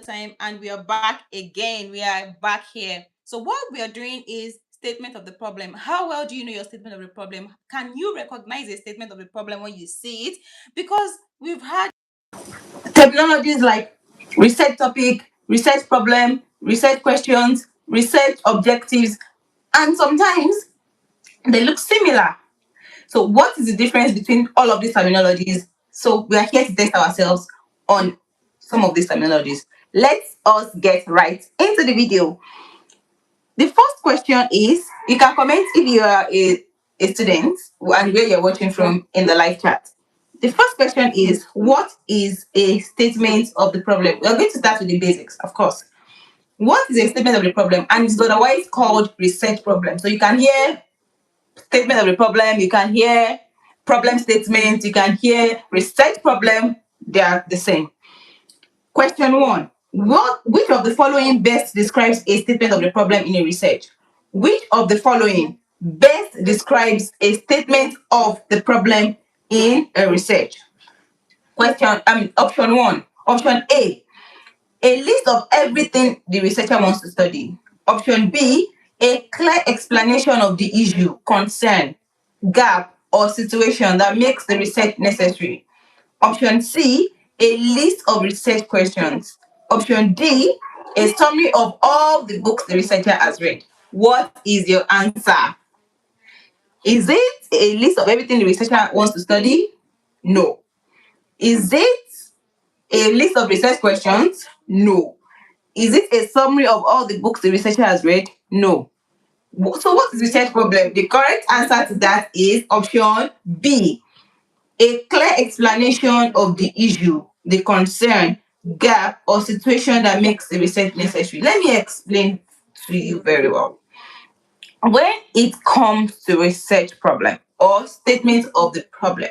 time, and we are back again. We are back here. So what we are doing is statement of the problem. How well do you know your statement of the problem? Can you recognize a statement of the problem when you see it? Because we've had terminologies like research topic, research problem, research questions, research objectives, and sometimes they look similar. So what is the difference between all of these terminologies? So we are here to test ourselves on some of these terminologies. Let us get right into the video. The first question is, you can comment if you are a student and where you're watching from in the live chat. The first question is, what is a statement of the problem? We're going to start with the basics, of course. What is a statement of the problem? And it's otherwise called research problem. So you can hear statement of the problem, you can hear problem statement, you can hear research problem. They are the same. Question 1. Which of the following best describes a statement of the problem in a research? Which of the following best describes a statement of the problem in a research? Option 1. Option A list of everything the researcher wants to study. Option B, a clear explanation of the issue, concern, gap, or situation that makes the research necessary. Option C, a list of research questions. Option D, a summary of all the books the researcher has read. What is your answer? Is it a list of everything the researcher wants to study? No. Is it a list of research questions? No. Is it a summary of all the books the researcher has read? No. So what is research problem? The correct answer to that is option B. A clear explanation of the issue, the concern, gap, or situation that makes the research necessary. Let me explain to you very well. When it comes to research problem or statement of the problem,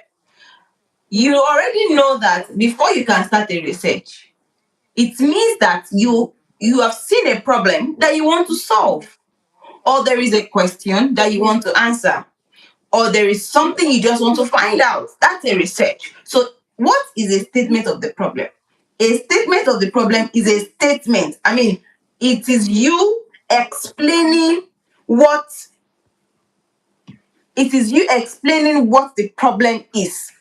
you already know that before you can start a research, it means that you have seen a problem that you want to solve, or there is a question that you want to answer, or there is something you just want to find out. That's a research. So what is a statement of the problem? A statement of the problem is a statement. It is you explaining what the problem is.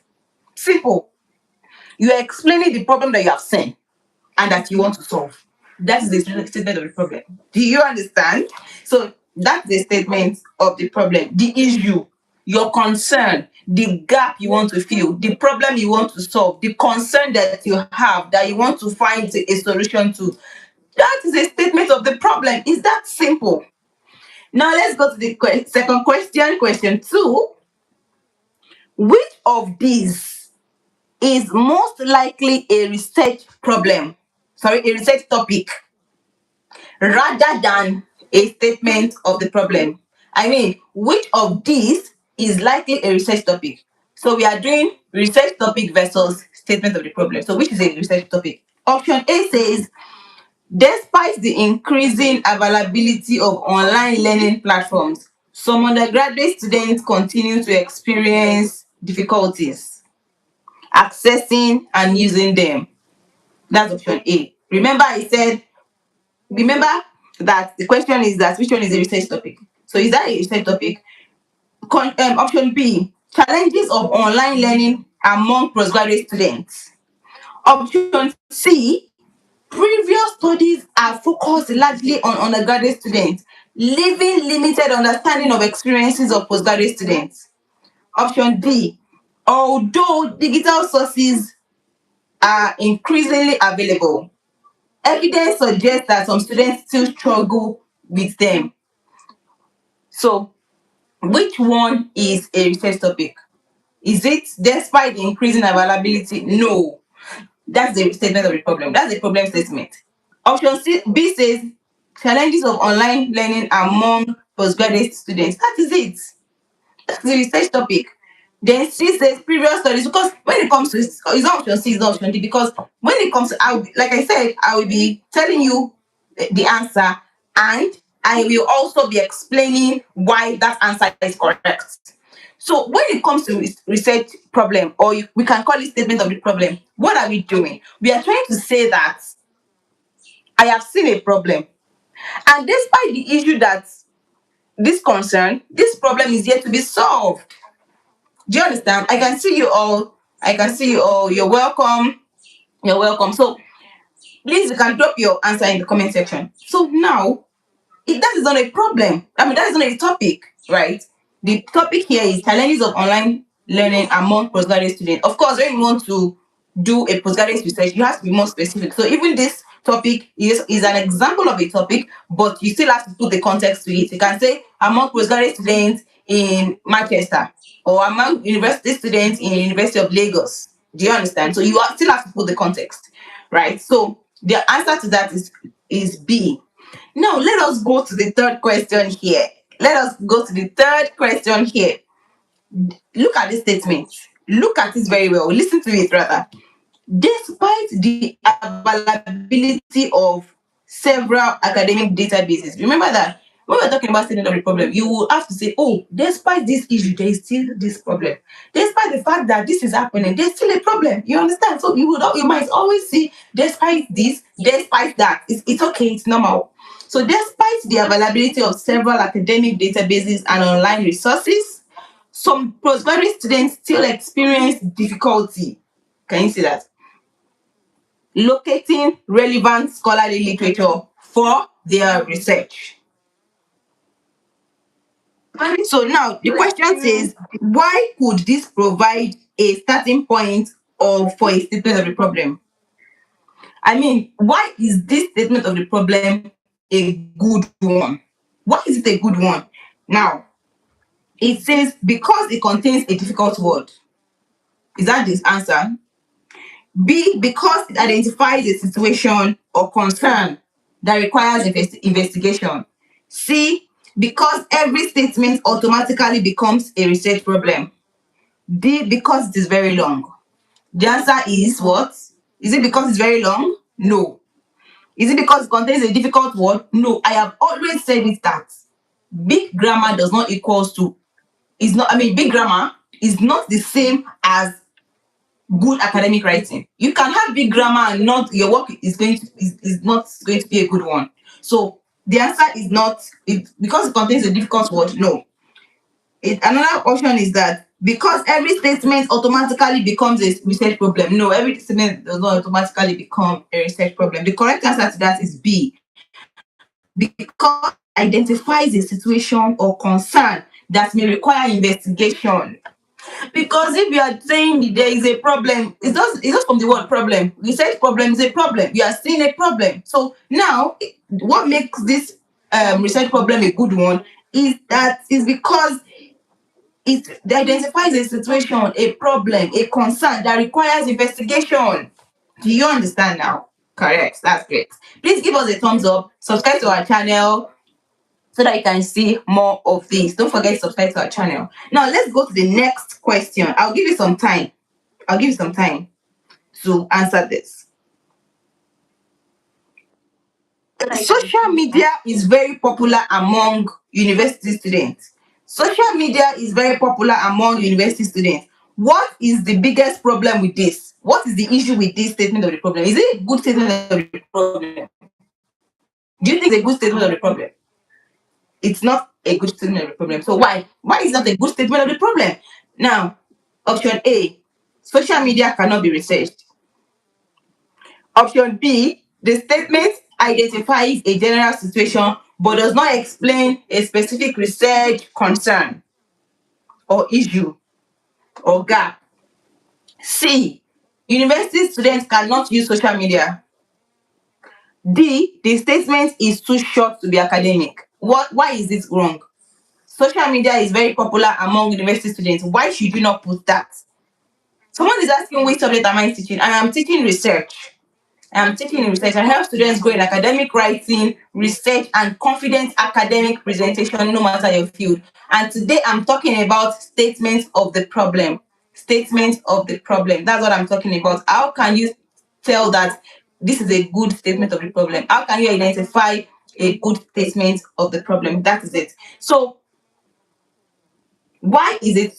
Simple. You are explaining the problem that you have seen and that you want to solve. That is the statement of the problem. Do you understand? So that's the statement of the problem. The issue, your concern, the gap you want to fill, the problem you want to solve, the concern that you have that you want to find a solution to. That is a statement of the problem. It's that simple. Now let's go to the second question. Question 2. Which of these is most likely a research problem? A research topic rather than a statement of the problem. Which of these is likely a research topic? So we are doing research topic versus statement of the problem. So which is a research topic? Option A says, despite the increasing availability of online learning platforms, some undergraduate students continue to experience difficulties accessing and using them. That's option A. Remember that the question is that which one is a research topic? So is that a research topic? Option B, challenges of online learning among postgraduate students. Option C, previous studies are focused largely on undergraduate students, leaving limited understanding of experiences of postgraduate students. Option D, although digital sources are increasingly available, evidence suggests that some students still struggle with them. So, which one is a research topic? Is it despite the increasing availability? No. That's the statement of the problem. That's the problem statement. Option B says challenges of online learning among postgraduate students. That is it. That's the research topic. Then C says previous studies, because when it comes to it's not option C, it's not option D, because when it comes to, like I said, I will be telling you the answer, and I will also be explaining why that answer is correct. So when it comes to research problem, or we can call it statement of the problem, what are we doing? We are trying to say that I have seen a problem. And despite the issue that this concern, this problem is yet to be solved. Do you understand? I can see you all. I can see you all. You're welcome. You're welcome. So please, you can drop your answer in the comment section. So now, if that is not a problem, I mean, that is not a topic, right? The topic here is challenges of online learning among postgraduate students. Of course, when you want to do a postgraduate research, you have to be more specific. So even this topic is an example of a topic, but you still have to put the context to it. You can say among postgraduate students in Manchester or among university students in the University of Lagos. Do you understand? So still have to put the context, right? So the answer to that is B. Now, let us go to the third question here. Let us go to the third question here. Look at this statement. Look at it very well. Listen to it rather. Despite the availability of several academic databases, remember that when we're talking about statement of the problem, you will have to say, oh, despite this issue, there is still this problem. Despite the fact that this is happening, there's still a problem. You understand? So you might always see, despite this, despite that. It's okay, it's normal. So despite the availability of several academic databases and online resources, some postgraduate students still experience difficulty. Can you see that? Locating relevant scholarly literature for their research. So now the question says, why could this provide a starting point for a statement of the problem? I mean, why is this statement of the problem a good one? Why is it a good one? Now, it says because it contains a difficult word. Is that this answer? B, because it identifies a situation or concern that requires investigation. C, because every statement automatically becomes a research problem. D, because it is very long. The answer is what? Is it because it's very long? No. Is it because it contains a difficult word? No. I have always said it that big grammar does not equals to, big grammar is not the same as good academic writing. You can have big grammar and not your work is not going to be a good one. So the answer is not it because it contains a difficult word. No. Another option is that because every statement automatically becomes a research problem. No, every statement does not automatically become a research problem. The correct answer to that is B. Because it identifies a situation or concern that may require investigation. Because if you are saying there is a problem, it's just from the word problem. You said problem is a problem. You are seeing a problem. So now, what makes this research problem a good one is because it identifies a situation, a problem, a concern that requires investigation. Do you understand now? Correct. That's great. Please give us a thumbs up. Subscribe to our channel so that you can see more of this. Don't forget to subscribe to our channel. Now let's go to the next question. I'll give you some time. I'll give you some time to answer this. Social media is very popular among university students. Social media is very popular among university students. What is the biggest problem with this? What is the issue with this statement of the problem? Is it a good statement of the problem? Do you think it's a good statement of the problem? It's not a good statement of the problem. So why? Why is it not a good statement of the problem? Now, option A, social media cannot be researched. Option B, the statement identifies a general situation but does not explain a specific research concern or issue or gap. C, university students cannot use social media. D, the statement is too short to be academic. Why is this wrong? Social media is very popular among university students. Why should you not put that? Someone is asking which subject am I teaching? And I'm teaching research. I'm teaching in research. I help students grow in academic writing, research, and confident academic presentation, no matter your field. And today I'm talking about statements of the problem. Statements of the problem. That's what I'm talking about. How can you tell that this is a good statement of the problem? How can you identify a good statement of the problem? That is it. So, why is it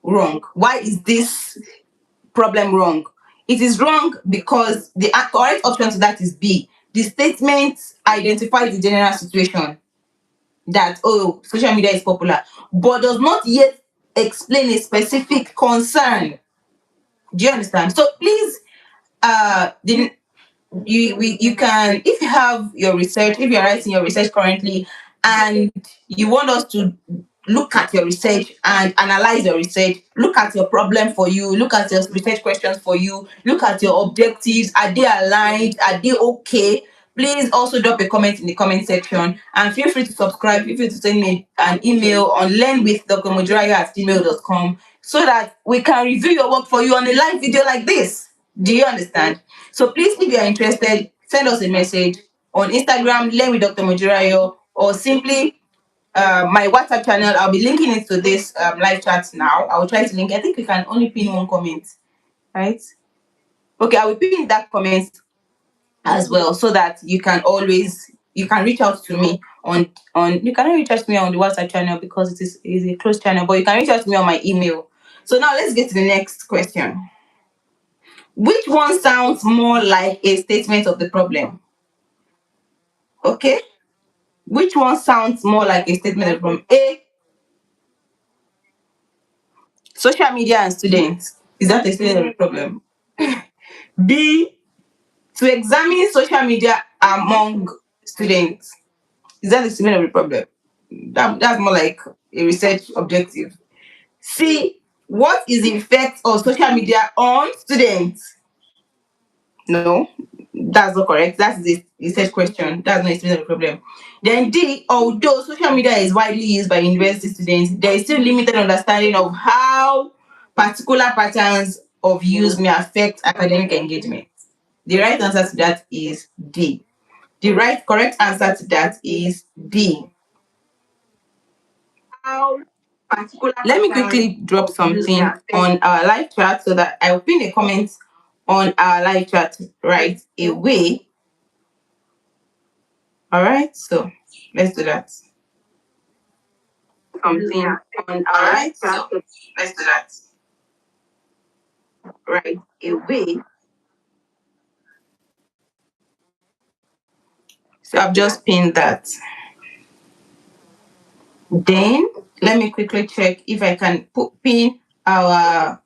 wrong? Why is this problem wrong? It is wrong because the correct option to that is B. The statement identifies the general situation that, oh, social media is popular, but does not yet explain a specific concern. Do you understand? So please, the you can, if you have your research, if you're writing your research currently and you want us to look at your research and analyze your research, look at your problem for you, look at your research questions for you, look at your objectives, are they aligned, are they okay, please also drop a comment in the comment section and feel free to subscribe, feel free to send me an email on learnwithdrmojurayo@gmail.com so that we can review your work for you on a live video like this. Do you understand? So please, if you are interested, send us a message on Instagram, Learn with Dr. Mojurayo, or simply my WhatsApp channel. I'll be linking it to this live chat now. I will try to link. I think we can only pin one comment, right? Okay, I will pin that comment as well so that you can reach out to me on you cannot reach out to me on the WhatsApp channel because it is a closed channel, but you can reach out to me on my email. So now let's get to the next question. Which one sounds more like a statement of the problem? Okay. Which one sounds more like a statement of the problem? A, social media and students. Is that a statement of the problem? B, to examine social media among students. Is that a statement of the problem? That's more like a research objective. C, what is the effect of social media on students? No, that's not correct. That's the research question. That's not explaining the problem. Then D, although social media is widely used by university students, there is still limited understanding of how particular patterns of use may affect academic engagement. The right answer to that is D. The right correct answer to that is D. How particular. Let me quickly drop something on our live chat so that I will pin a comment on our live chat right away. All right, so let's do that. Something on our live chat. So let's do that right away. So I've just pinned that. Then let me quickly check if I can pin our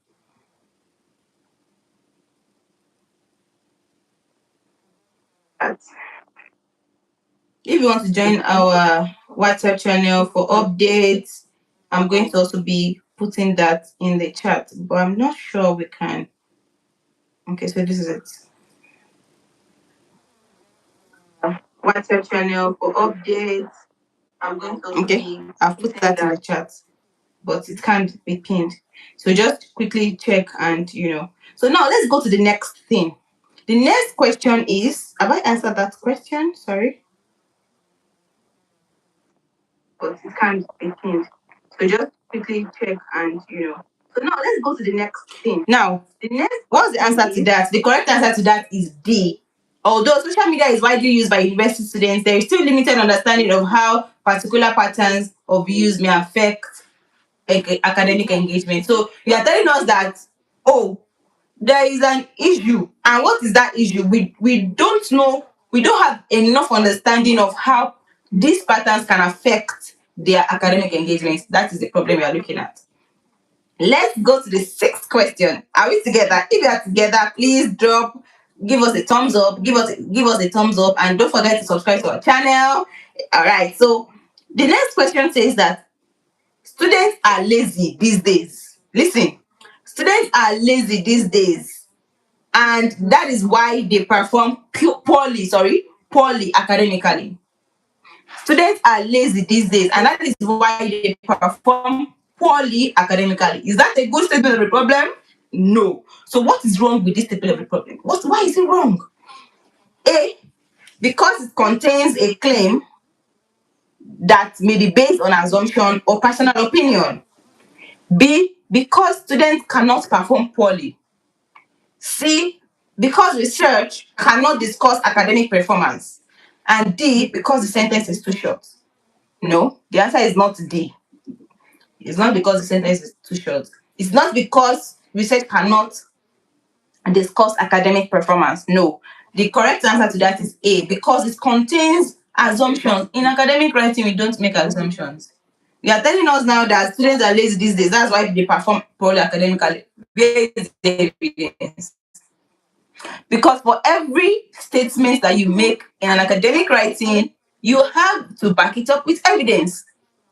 if you want to join our WhatsApp channel for updates, I'm going to also be putting that in the chat, but I'm not sure we can. Okay, so this is it. WhatsApp channel for updates. I'm going to okay. I've put that in the chat, but it can't be pinned. So just quickly check and So now let's go to the next thing. The next question is, have I answered that question? Sorry. But it can't be pinned. So just quickly check and So now let's go to the next thing. Now, what's the answer to that? The correct answer to that is D. Although social media is widely used by university students, there is still limited understanding of how particular patterns of use may affect academic engagement. So you are telling us that, oh, there is an issue. And what is that issue? We don't know, we don't have enough understanding of how these patterns can affect their academic engagement. That is the problem we are looking at. Let's go to the sixth question. Are we together? If you are together, please give us a thumbs up, give us a thumbs up, and don't forget to subscribe to our channel. All right. So the next question says that students are lazy these days. Listen, students are lazy these days, and that is why they perform poorly academically. Students are lazy these days, and that is why they perform poorly academically. Is that a good statement of the problem? No. So what is wrong with this statement of the problem? Why is it wrong? A, because it contains a claim that may be based on assumption or personal opinion. B, because students cannot perform poorly. C, because research cannot discuss academic performance. And D, because the sentence is too short. No, the answer is not D. It's not because the sentence is too short. It's not because research cannot discuss academic performance. No, The correct answer to that is A, because it contains assumptions. In academic writing, we don't make assumptions. You are telling us now that students are lazy these days. That's why they perform poorly academically. Where is the evidence? Because for every statement that you make in an academic writing, you have to back it up with evidence.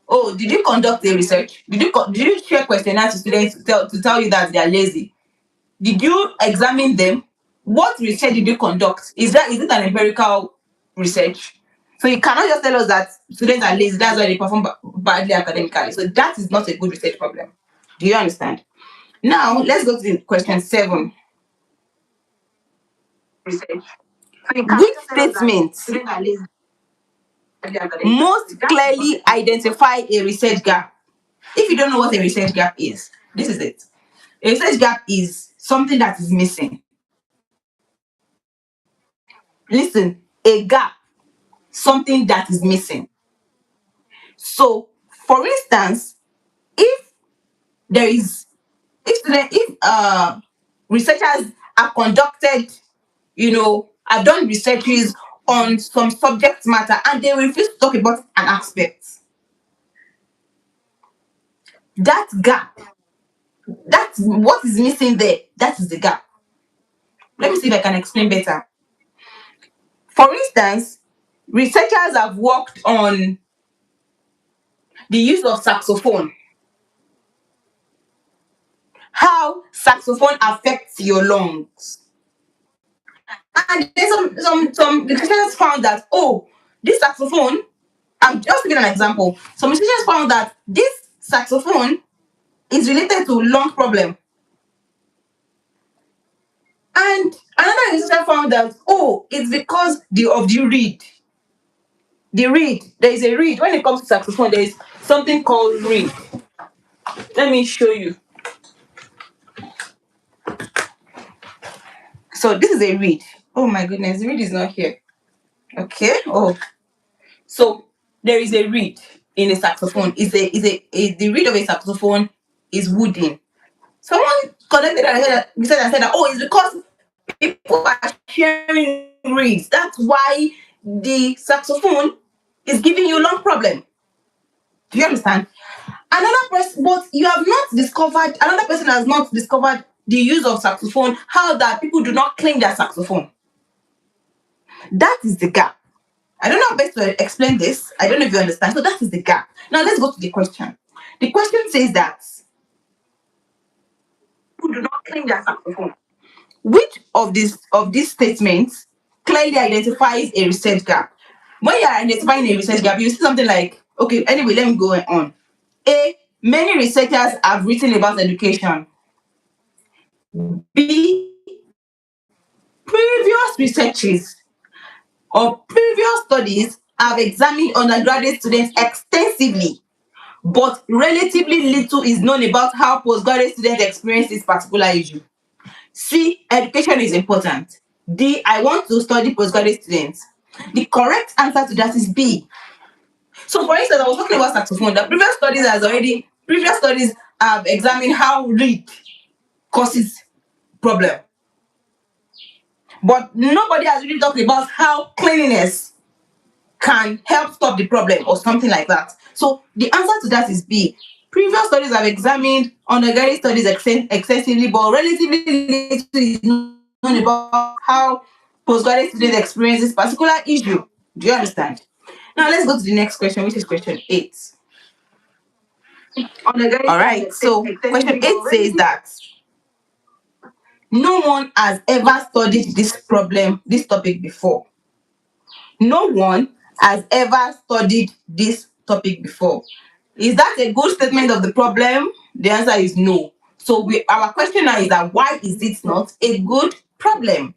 Oh, did you conduct a research? Did you share questionnaires to students to tell you that they are lazy? Did you examine them? What research did you conduct? Is it an empirical research? So you cannot just tell us that students are lazy, that's why they perform badly academically. So that is not a good research problem. Do you understand? Now let's go to the question 7. Research. Which statements most clearly identify a research gap? If you don't know what a research gap is, this is it. A research gap is something that is missing. Listen, a gap, something that is missing. So, for instance, if there is, if researchers have conducted, have done researches on some subject matter and they refuse to talk about an aspect, that gap, that's what is missing there. That is the gap. Let me see if I can explain better. For instance, researchers have worked on the use of saxophone, how saxophone affects your lungs. And then some researchers found that, oh, this saxophone, I'm just giving an example. Some researchers found that this saxophone is related to lung problem. And another researcher found that, oh, it's because of the reed. The reed, there is a reed. When it comes to saxophone, there is something called reed. Let me show you. So this is a reed. Oh my goodness, the reed is not here. Okay. Oh, so there is a reed in a saxophone. The reed of a saxophone is wooden. Someone connected and said that, oh, it's because people are sharing reeds. That's why the saxophone is giving you lung problem. Do you understand? Another person, but you have not discovered, another person has not discovered the use of saxophone, how that people do not clean their saxophone. That is the gap. I don't know how best to explain this. I don't know if you understand. So that is the gap. Now let's go to the question. The question says that people do not clean their saxophone. Which of these statements clearly identifies a research gap? When you are identifying a research gap, you see something like, okay, anyway, let me go on. A, many researchers have written about education. B, previous researches or previous studies have examined undergraduate students extensively, but relatively little is known about how postgraduate students experience this particular issue. C, education is important. D, I want to study postgraduate students. The correct answer to that is B. So, for instance, I was talking about saxophone. The previous studies have examined how reed causes problem, but nobody has really talked about how cleanliness can help stop the problem or something like that. So the answer to that is B. Previous studies have examined undergraduate studies extensively, but relatively little is known about how postgraduate students experience this particular issue. Do you understand? Now let's go to the next question, which is question 8. All right. So question 8 says that no one has ever studied this topic before. No one has ever studied this topic before. Is that a good statement of the problem? The answer is no. So our question now is that why is it not a good problem?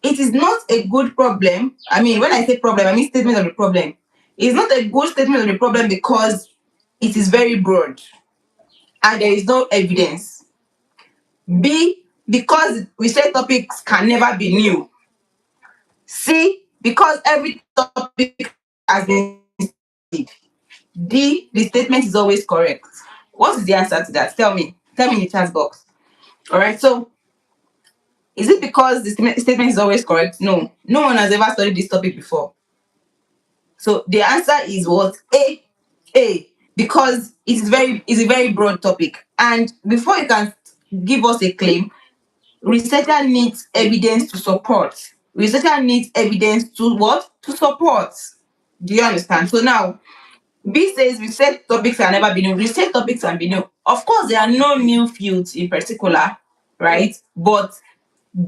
It is not a good problem. I mean, when I say problem, I mean statement of the problem. It's not a good statement of the problem because it is very broad and there is no evidence. B, because research topics can never be new. C, because every topic has been studied. D, the statement is always correct. What is the answer to that? Tell me. Tell me in the chat box. All right. So Is it because the statement is always correct? No. No one has ever studied this topic before. So the answer is what? A. A. Because it's a very broad topic. And before you can give us a claim, researcher needs evidence to support. Researcher needs evidence to what? To support. Do you understand? So now, B says research topics have never been new. Research topics have been new. Of course, there are no new fields in particular, right? But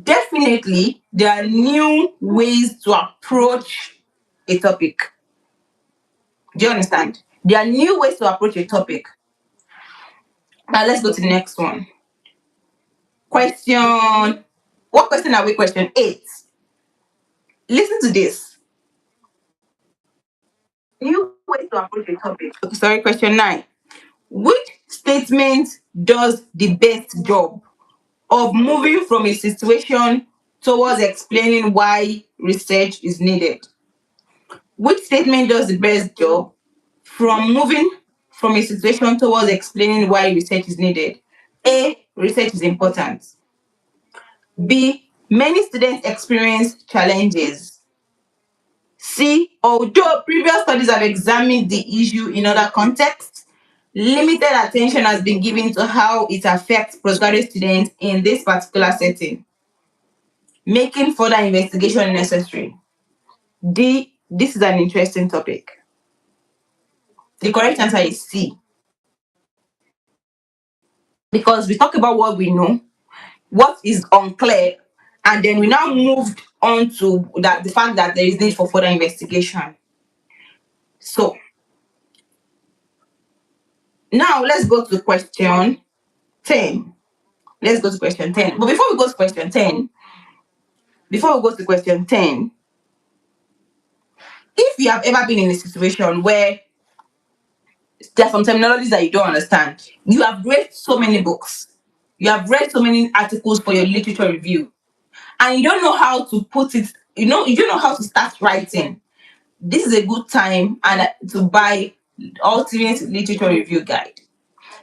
definitely there are new ways to approach a topic. Do you understand? There are new ways to approach a topic. Now let's go to the next one. Question. What question are we? Question 8. Listen to this. New ways to approach a topic. Okay, sorry, question 9. Which statement does the best job of moving from a situation towards explaining why research is needed? Which statement does the best job from moving from a situation towards explaining why research is needed? A. Research is important. B. Many students experience challenges. C. Although previous studies have examined the issue in other contexts, limited attention has been given to how it affects postgraduate students in this particular setting, making further investigation necessary. D. This is an interesting topic. The correct answer is C. Because we talk about what we know, what is unclear, and then we now moved on to that the fact that there is need for further investigation. So now let's go to question 10. Let's go to question 10. But before we go to question 10, if you have ever been in a situation where there are some terminologies that you don't understand, you have read so many books, you have read so many articles for your literature review, and you don't know how to put it, you don't know how to start writing, this is a good time and to buy Ultimate Literature Review Guide.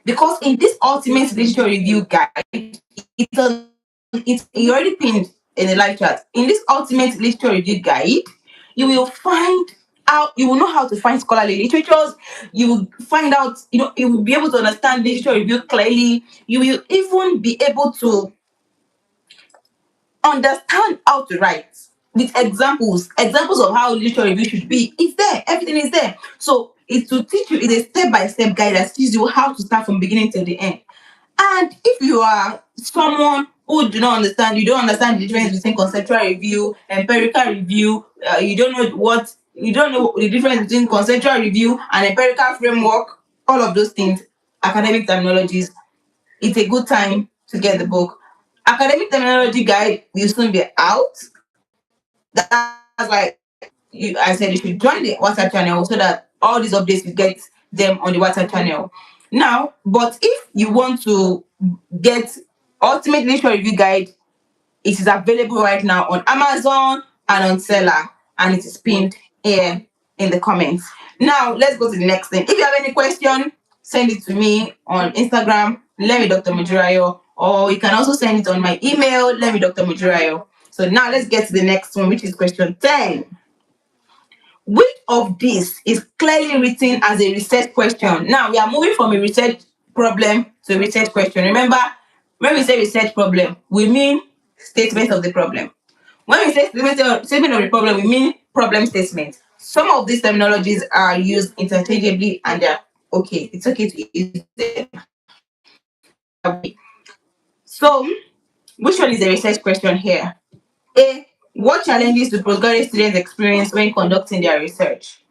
Because in this Ultimate Literature Review Guide, it's already pinned in the live chat. In this Ultimate Literature Review Guide, you will find out, you will know how to find scholarly literatures. You will find out, you will be able to understand literature review clearly. You will even be able to understand how to write with examples of how literature review should be. It's there, everything is there. So it's to teach you, it's a step-by-step guide that teaches you how to start from beginning till the end. And if you are someone who do not understand, you don't understand the difference between conceptual review, empirical review, you don't know the difference between conceptual review and empirical framework, all of those things, academic terminologies, it's a good time to get the book. Academic Terminology Guide will soon be out. That's why I said you should join the WhatsApp channel so that all these updates you get them on the WhatsApp channel. Now, but if you want to get Ultimate Literature Review Guide, it is available right now on Amazon and on Selar, and it is pinned here in the comments. Now, let's go to the next thing. If you have any question, send it to me on Instagram, let me Dr. Mujirayo, or you can also send it on my email, let me Dr. Mujirayo. So now let's get to the next one, which is question 10. Which of these is clearly written as a research question? Now we are moving from a research problem to a research question. Remember, when we say research problem, we mean statement of the problem. When we say statement of the problem, we mean problem statement. Some of these terminologies are used interchangeably and they're okay. It's okay to use them. So, which one is the research question here? A. What challenges do postgraduate students experience when conducting their research?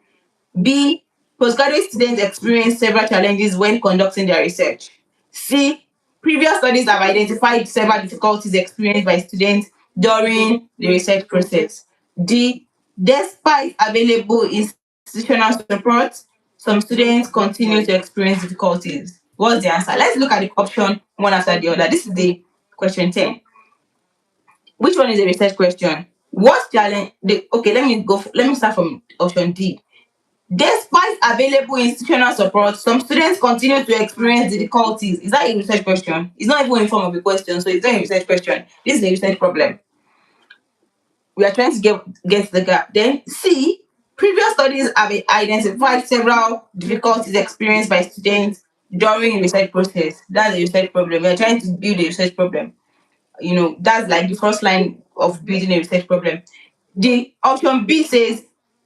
B. Postgraduate students experience several challenges when conducting their research. C. Previous studies have identified several difficulties experienced by students during the research process. D. Despite available institutional support, some students continue to experience difficulties. What's the answer? Let's look at the option one after the other. This is the question 10. Which one is a research question? What challenge? Okay, let me start from option D. Despite available institutional support, some students continue to experience difficulties. Is that a research question? It's not even in form of a question, so it's not a research question. This is a research problem. We are trying to get the gap. Then C, previous studies have identified several difficulties experienced by students during research process. That's a research problem. We are trying to build a research problem. That's like the first line of building a research problem. The option B says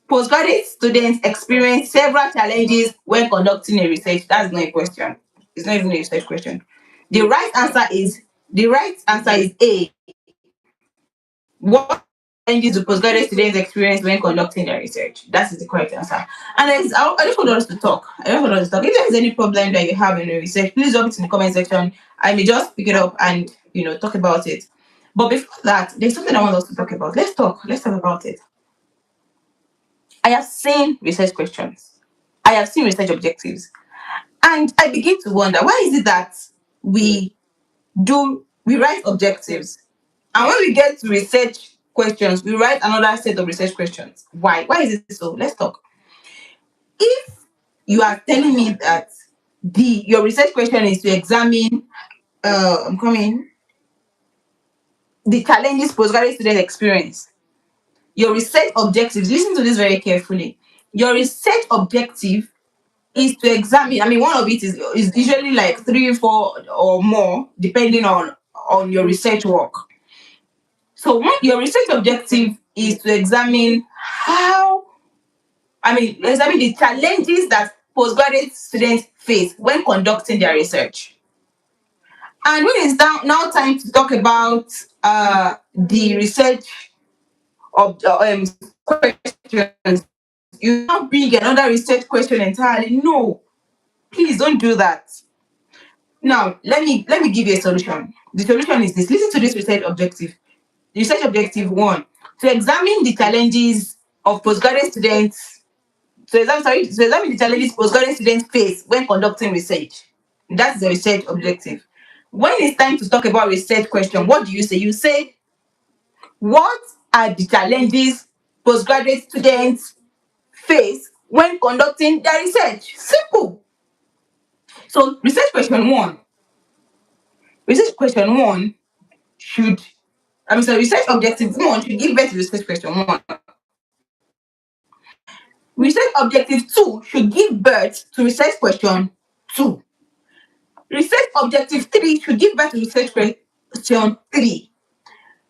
postgraduate students experience several challenges when conducting a research. That's not a question. It's not even a research question. The right answer is A. What challenges do postgraduate students experience when conducting their research? That is the correct answer. And I just want us to talk. If there is any problem that you have in your research, please drop it in the comment section. I may just pick it up and talk about it. But before that, there's something I want us to talk about. Let's talk. Let's talk about it. I have seen research questions. I have seen research objectives. And I begin to wonder, why is it that we we write objectives, and when we get to research questions, we write another set of research questions? Why is it so? Let's talk. If you are telling me that your research question is to examine I'm coming the challenges postgraduate students experience, your research objectives, listen to this very carefully. Your research objective is to examine. I mean, one of it is usually like three, four, or more, depending on your research work. So your research objective is to examine examine the challenges that postgraduate students face when conducting their research. And when it's now time to talk about the research of questions, you now bring another research question entirely. No, please don't do that. Now, let me give you a solution. The solution is this. Listen to this research objective. Research objective one: to examine the challenges of postgraduate students. To examine the challenges postgraduate students face when conducting research. That's the research objective. When it's time to talk about research question, what do you say? You say, what are the challenges postgraduate students face when conducting their research? Simple. So research question one should research objective one should give birth to research question one. Research objective two should give birth to research question two. Research objective three should give birth to research question three.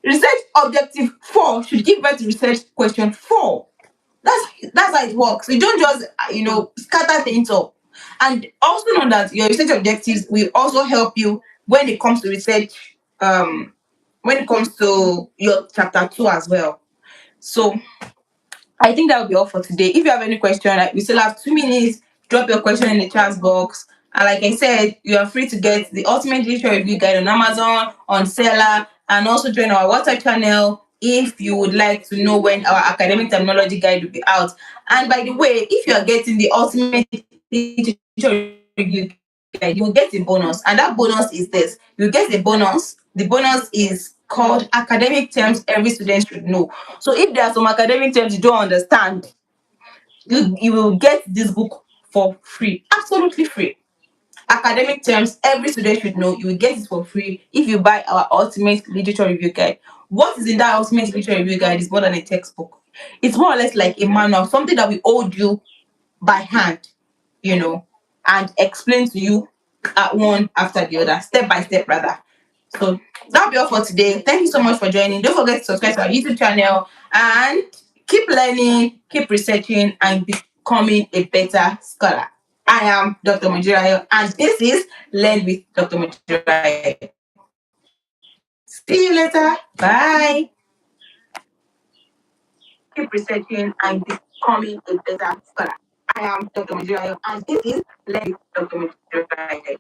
Research objective four should give birth to research question four. That's how it works. You don't just scatter things up. And also know that your research objectives will also help you when it comes to research, when it comes to your chapter two as well. So I think that will be all for today. If you have any question, we still have 2 minutes. Drop your question in the chat box. And like I said, you are free to get the Ultimate Literature Review Guide on Amazon, on Selar, and also join our WhatsApp channel if you would like to know when our academic terminology guide will be out. And by the way, if you are getting the Ultimate Literature Review Guide, you will get a bonus. And that bonus is this. You get a bonus. The bonus is called Academic Terms Every Student Should Know. So if there are some academic terms you don't understand, you will get this book for free, absolutely free. Academic terms every student should know. You will get it for free if you buy our Ultimate Literature Review Guide. What is in that Ultimate Literature Review Guide is more than a textbook. It's more or less like a manual, something that we hold you by hand, and explain to you at one after the other, step by step, rather. So that'll be all for today. Thank you so much for joining. Don't forget to subscribe to our YouTube channel and keep learning, keep researching, and becoming a better scholar. I am Dr. Mujirayo, and this is Learn with Dr. Mujirayo. See you later. Bye. Keep researching and becoming a better scholar. I am Dr. Mujirayo, and this is Learn with Dr. Mujirayo.